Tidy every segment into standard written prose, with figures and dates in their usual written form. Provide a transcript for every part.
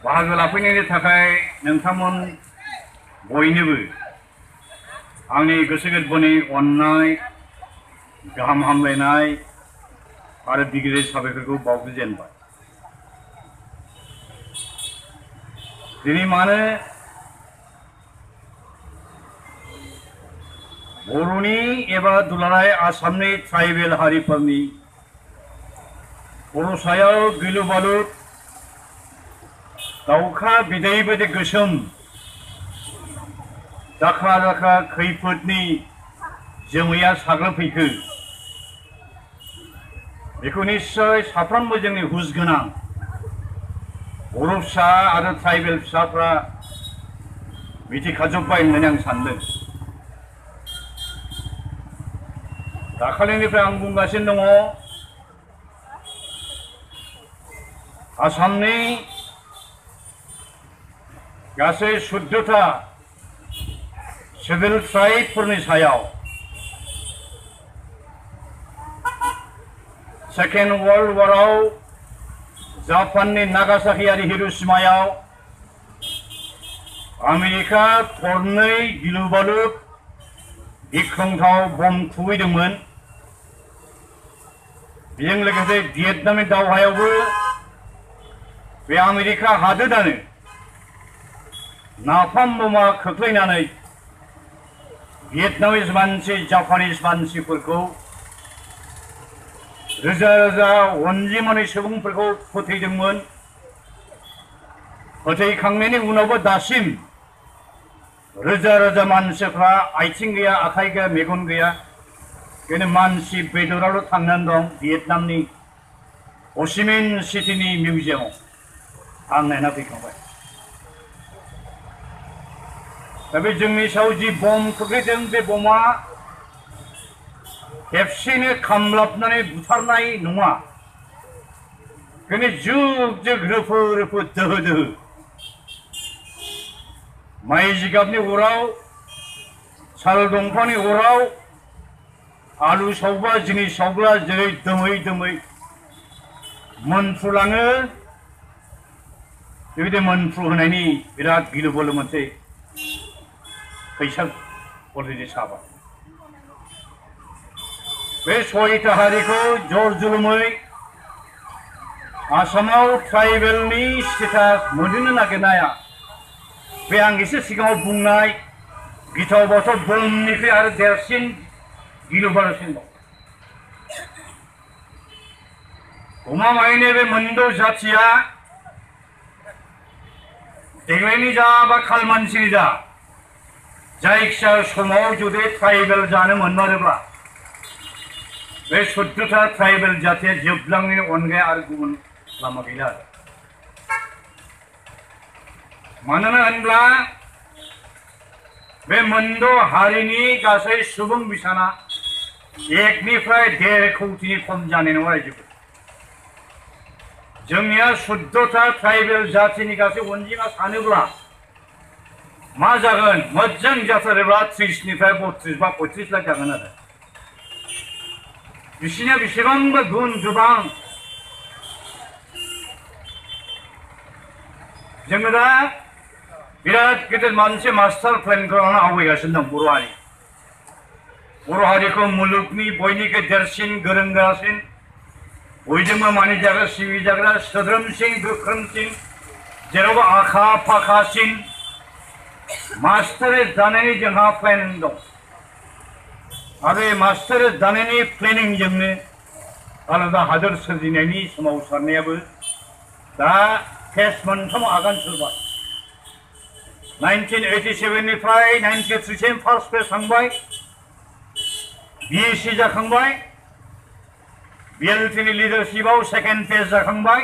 बाहागो लाफैनायनि थाखाय नोंथांमोन बयनोबो आंनि गोसो गोरबोनि अननाय गाहाम हामलायनाय आरो बिगिरि साबायखरखौ बावजेनबाय। दिनै मानो बर'नि एबा दुलाराय आसामनि ट्राइबेल हारिफोरनि बर' सायाव गिलु बालु दाउखा बिदै बायदि गोसोम दाखा दाखा खैफोदनि जोमैया साग्लोबफैखो बेखौ निश्चय साफ्रोमबो जोंनि हुस गोनां बर' फिसा आरो ट्राइबेल फिसाफ्रा मिथिखाजोब्बाय होननानै आं सानदों। दाखालिनिफ्राय आं बुंगासिनो दङ आसामनि गासै 14टा सिभिल ट्राइबफोरनि सायाव सेकेन्ड वर्ल्ड वाराव जापाननि नागासाकी आरो हिरोशिमायाव आमेरिका थरनै गिलु बालु गिख्रंथाव बम खुबैदोंमोन। बेजों लोगोसे भियेटनामनि दावहायावबो बे आमेरिका हादोरानो नाफाम बमा खोख्लैनानै भियेटनामिस मानसि जापानिस मानसिफोरखौ रोजा रोजा अनजिमानि सुबुंफोरखौ फोथैदोंमोन। फोथैखांनायनि उनावबो दासिम रोजा रोजा मानसिफ्रा आथिं गैया आखाइ गैया मेगन गैया बेनो मानसि बेदरावल' थांनानै दं भियेटनामनि ह'चिमिन सिटिनि मिउजियामाव आं नायना फैखांबाय। दा बे जोंनि सायाव जि बम खोख्लैदों बे बमा खेबसेनो खामलाबनानै बुथारनाय नङा, बेनो जुग जुग रोफो रोफो दोहो दोहो माइ जिगाबनि अराव साल दंफांनि अराव आलु सावबा जिनिस सावब्ला जेरै दोमै दोमै मोनफ्रुलाङो बेबायदि मोनफ्रु होनायनि बिराद गिलु बालु मोनसे फैसा अलरेडि साबाय। बे 6टा हारिखौ जर जुलुमै आसामाव ट्राइबेलनि स्टेटास मोनहोनो नागिरनाया बे आं एसे सिगाङाव बुंनाय गिथाव बाथाव बमनिफ्राय आरो देरसिन गिलु बालुसिन दं। गमामायैनो बे मोनद' जाथिया देग्लायनि जा बा खालमानसिनि जा जायखिजाया समाव जुदि ट्राइबेल जानो मोनमारोब्ला बे 14टा ट्राइबेल जातिया जोबलांनायनि अनगायै आरो गुबुन लामा गैला आरो। मानोना होनब्ला बे मोनद' हारिनि गासै सुबुं बिसाना 1निफ्राय 1.5 कौटिनि खम जानाय नङा रायजोफोर। जोंनिया 14टा ट्राइबेल जातिनि गासै अनजिमा सानोब्ला मा जागोन मोजां जाथारोब्ला 30निफ्राय 32 बा 35 लाख जागोन आरो। बिसिनिया बेसेबांबा गुन गोबां। जोङो दा बिराद गिदिर मोनसे मास्टार प्लेनखौ आवगायगासिनो दं बर' हारिखौ मुलुगनि बयनिख्रुइ देरसिन गोरों गोरासिन बयजोंबो मानिजाग्रा सिबिजाग्रा सोद्रोमसिन गोख्रोंसिन जेरावबो आखा फाखासिन मास्टार दानायनि जोंहा प्लेन दं आरो मास्टार दानायनि प्लेनिंजोंनो आलादा हादोर सोरजिनायनि सोमावसारनायाबो दा फेस 3 आगान सुरबाय। 1987निफ्राय 93 फार्स्ट फेज थांबाय, BSc जाखांबाय, BLTनि लिडारशिपआव सेकेन्ड फेज जाखांबाय,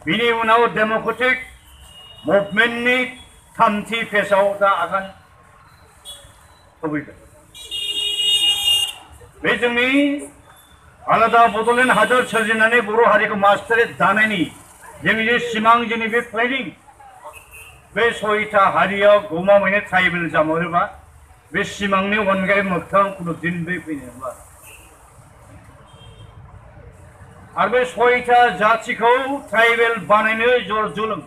बिनि उनाव डेम'क्रेटिक मुभमेन्टनि 3थि फेजआव दा आगान होफैबाय। बे जोंनि आलादा बड'लेण्ड हादोर सोरजिनानै बर' हारिखौ मास्टार दानायनि जोंनि जे सिमां जोंनि बे प्लेनिं बे 6टा हारियाव गमामायैनो ट्राइबेल जामरोबा बे सिमांनि अनगायै मोगथां खुनु दिन बे फैनाय नंला। आरो बे सयथा जातिखौ ट्राइबेल बानायनो जर जुलुम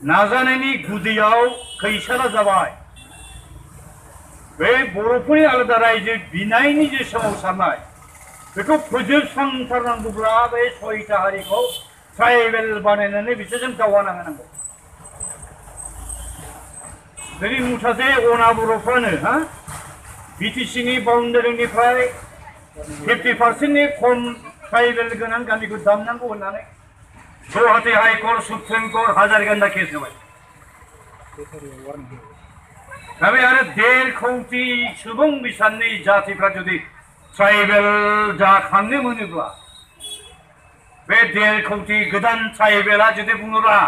नाजानायनि गुदियाव खैसारा जाबाय बे बर'फोरनि आलादा रायजो बिनायनि जे सोमावसारनाय बेखौ फोजोबस्रांथारनांगौब्ला बे सयथा हारिखौ ट्राइबेल बानायनानै बिसोरजों दावहा नांनांगौ। दिनै मुथासे अना बर'फ्रानो बिटिसिनि बाउन्डारिनिफ्राय 50% खम ट्राइबेल गोनां गामिखौ दामनांगौ होननानै Guwahati High Court supreme court हाजारगान्दा case होबाय। दा बे आरो 1.5 कौटि सुबुं बिसाननि जातिफ्रा जुदि ट्राइबेल जाखांनो मोनोब्ला बे 1.5 कौटि गोदान ट्राइबेला जुदि बुङोब्ला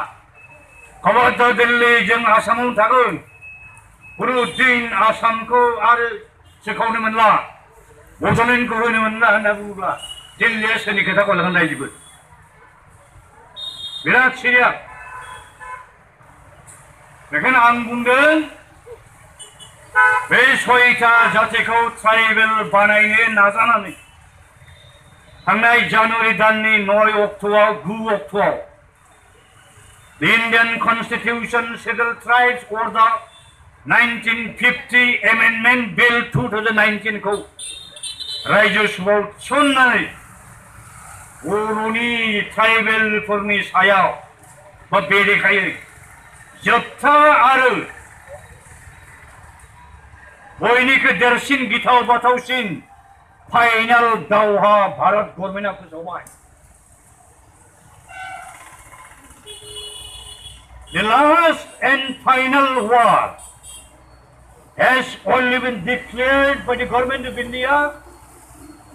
खबरदार दिल्ली जों आसामाव थागोन खुनु दिन आसामखौ आरो सोखावनो मोनला बड'लेण्डखौ होनो मोनला होनना बुङोब्ला दिल्लीया सोरनि खोथाखौ लागोन रायजोबो बिराद सिरियास। बेखायनो आं बुंदों बे सयथा जातिखौ ट्राइबेल बानायनो नाजानानै थांनाय जानुवारि दाननि 9 अक्ट'आव 9 अक्ट'आव The Indian Constitution Scheduled Tribes Order 1950 Amendment Bill 2019 खौ रायजो सभायाव थिसननानै बर'नि ट्राइबेलफोरनि सायाव बा बेरेखायै जोबथा आरो बयनिख्रुइ देरसिन गिथाव बाथावसिन फाइनाल दावहा भारत गभर्नमेन्टआ फोसावबाय। The last and final war has only been declared by the government of India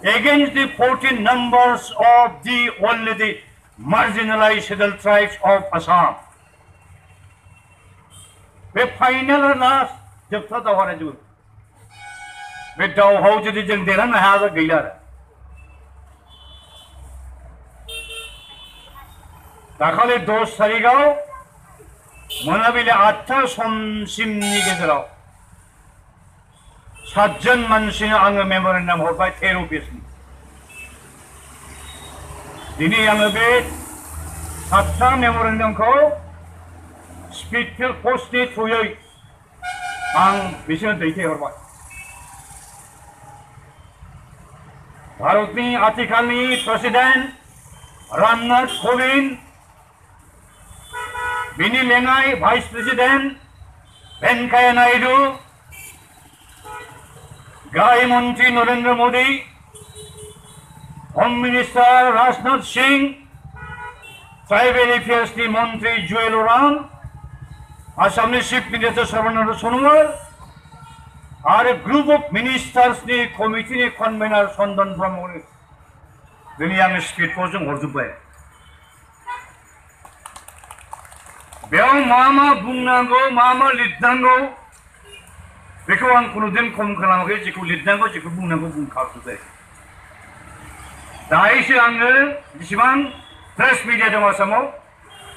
against the 14 numbers of the only the marginalized scheduled tribes of Assam. बे फाइनल लास्ट जोबथा दावहाया जोबो बे दावहायाव जुदि जों देरहानो हायाबा गैला आरो दाखालि 10 तारिखआव मोनाबिलि 8टा समसिमनि गेजेराव 7 जन मानसिनो आङो मेम'रेन्डाम हरबाय 13 पेजनि। दिनै आङो बे 7टा मेम'रेन्डामखौ स्पिड पस्टनि थ्रुयै आं बिसोरनो दैथायहरबाय। भारतनि आथिखालनि प्रेसिडेन्ट रामनाथ कोविन्द बिनि लेङाइ भाइस प्रेसिडेन्ट भेंकैया नायडू गाहाय मन्त्री नरेन्द्र मोदी होम मिनिस्टार राजनाथ सिंह ट्राइबेल एफेयार्सनि मन्त्री जुएल ओराम आसामनि चिफ मिनिस्टार सर्बानन्द सोनोवाल आरो ग्रुप अफ मिनिस्टार्सनि कमिटिनि कनभेनार चन्दन ब्रह्मनो दिनै आङो स्पिड पस्टजों हरजोब्बाय। बेयाव मा मा बुंनांगौ मा मा लिरनांगौ बेखौ आं खुनुदिन खम खालामाखै। जेखौ लिरनांगौ जेखौ बुंनांगौ बुंखाजोब्बाय। दायोसो आङो जेसेबां प्रेस मिडिया दं आसामाव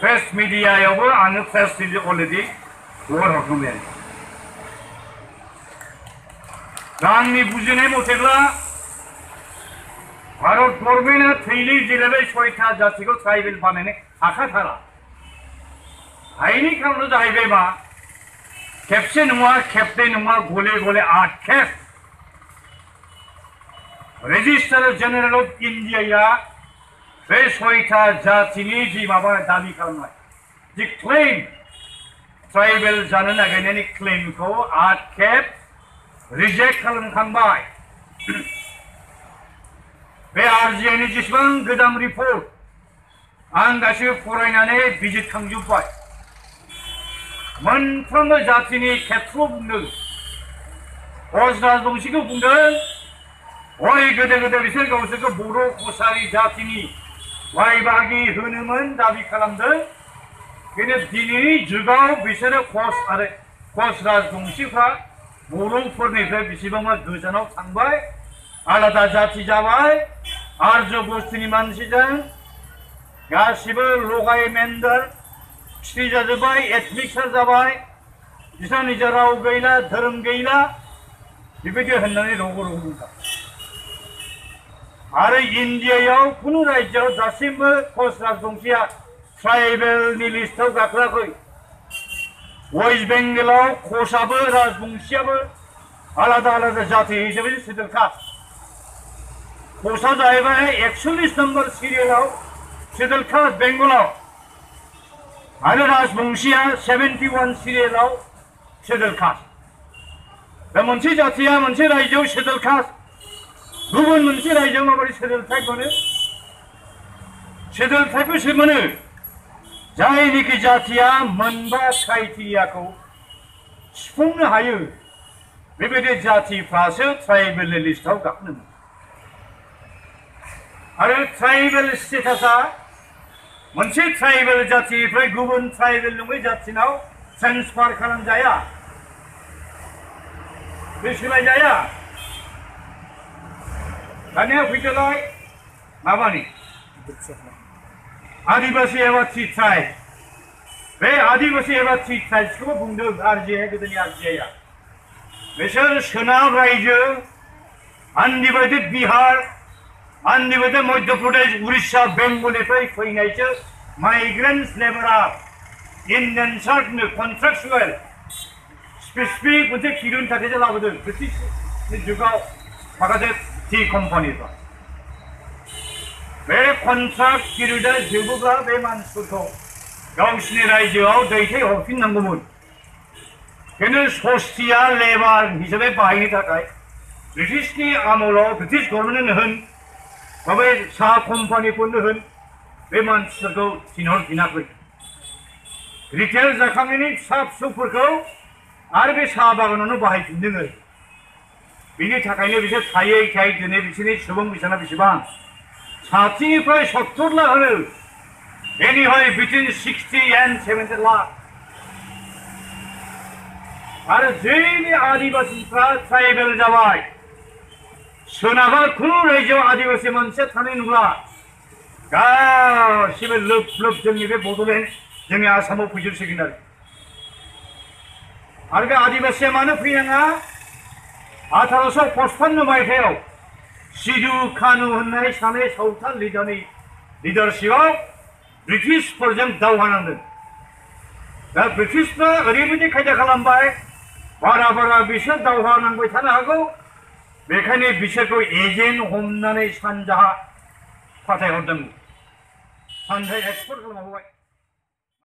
प्रेस मिडियायावबो आङो प्रेस रिलिज अलरेडि हरखांबाय। दा आंनि बुजिनाय मथेब्ला भारत गभर्नमेन्टआ थैलि जिरायबाय 6टा जातिखौ ट्राइबेल बानायनो हाखाथारा। हायिनि खारना जाहैबाय मा खेबसे नङा खेबनै नङा गले गले 8 खेब रेजिस्टार जेनेरेल अफ इन्डियाया बे 6टा जातिनि जि माबा दाबि खालामनाय जि क्लेम ट्राइबेल जानो नागिरनायनि क्लेमखौ 8 खेब रिजेक्ट खालामखांबाय। बे आरजिआइनि जेसेबां गोदान रिपर्ट आं गासिबो फरायनानै बिजिरखांजोब्बाय। मोनफ्रोमबो जातिनि खेथ्रआव बुंदों कच राजबंशीखौ बुंदों हय गोदो गोदो बिसोर गावसोरखौ बर' कसारि जातिनि बाय बाहागि होनोमोन दाबि खालामदों। किन्तु दिनैनि जुगाव बिसोरो कच राजबंशीफ्रा बर'फोरनिफ्राय बेसेबांबा गोजानाव थांबाय आलादा जाति जाबाय आर्य बस्तिनि मानसिजों गासिबो लगाय मेन्दार खिथि जाजोब्बाय एथनिक्सार जाबाय बिसोर निजा राव गैला धोरोम गैला बेबायदि होननानै रग' रग' बुंदों। आरो इन्डियायाव कुनु रायजोआव दासिमबो कच राजबंशीया ट्राइबेलनि लिस्टआव गाखोआखै। वेस्ट बेंगलाव कचआबो राजबंशीयाबो आलादा आलादा जाति हिसाबै सेड्युल कास्ट। कचआ जाहैबाय 41 नम्बर सिरियालाव सेड्युल कास्ट बेंगलाव आरो राजबंशीया 71 सिरियालाव सेड्युल कास्ट। दा मोनसे जातिया मोनसे रायजोआव सेड्युल कास्ट गुबुन मोनसे रायजोआव माबोरै सेड्युल ट्राइब मोनो? सेड्युल ट्राइबखौसो मोनो जायनिखि जातिया मोनबा क्राइटेरियाखौ सुफुंनो हायो। बेबायदि जातिफ्रासो ट्राइबेल लिस्टआव गाखोनो मोनो। आरो ट्राइबेल स्टेटासा मोनसे ट्राइबेल जातिनिफ्राय गुबुन ट्राइबेल नङै जातिनाव ट्रेन्सफार खालामजाया, बे सोलायजाया। दानिया फैदोलाय माबानि आदिबासी एबा टि ट्राइब। बे आदिबासी एबा टि ट्राइब्सखौबो बुंदों आरजिआइआ, गोदोनि आरजिआइआ। बिसोर सोनाब रायजो आनडिभाइडेड बिहार, आनडिभाइडेड मध्य प्रदेश, उड़िष्या, बेंगलनिफ्राय फैनायसो माइग्रेन्ट्स लेबारार इन्डेन्सार्ड कन्ट्राक्चुएल स्पेसिफिक मोनसे किरुनि थाखायसो लाबोदों ब्रिटिशनि जुगाव माखासे टि कम्पानिफ्रा। बे कन्ट्राक्ट पिरियडआ जोबोब्ला बे मानसिफोरखौ गावसिनि रायजोआव दैथायहरफिननांगौमोन। खिन्थु सस्थिया लेबार हिसाबै बाहायनो थाखाय ब्रिटिशनि आमोलाव ब्रिटिश गभर्नमेन्टनो होन बा बे साहा कम्पानिफोरनो होन बे मानसिफोरखौ थिनहरफिनाखै। रिटायार जाखांनायनि फिसा फिसौफोरखौ आरो बे साहा बागानावनो बाहायफिनदों। बिनि थाखायनो बिसोर थायै थायै दिनै बिसोरनि सुबुं बिसाना बेसेबां 60निफ्राय 70 लाख होनो। एनिहाय बिटुइन 60 and 70 लाख। आरो जोंनि आदिबासीफ्रा ट्राइबेल जाबाय। सोनाबा खुनु रायजोआव आदिबासी मानसिया थानाय नंला। गासिबो लोब लोब जोंनि बे बड'लेण्ड जोंनि आसामाव फैजोबसिगोन आरो बे आदिबासीया मानो फैनाङा? 1855 मायथाइयाव सिदु कानु होननाय सानै सावथाल लिडारनि लिडारशिपआव ब्रिटिशफोरजों दावहा नांदों। दा ब्रिटिशफ्रा ओरैबायदि खायदा खालामबाय, बारा बारा बिसोर दावहा नांबाय थानो हागौ, बेखायनो बिसोरखौ एजेन्ट हमनानै सानजाहा फाथायहरदों। सानजाहा एक्सपर्ट खालामहरबाय।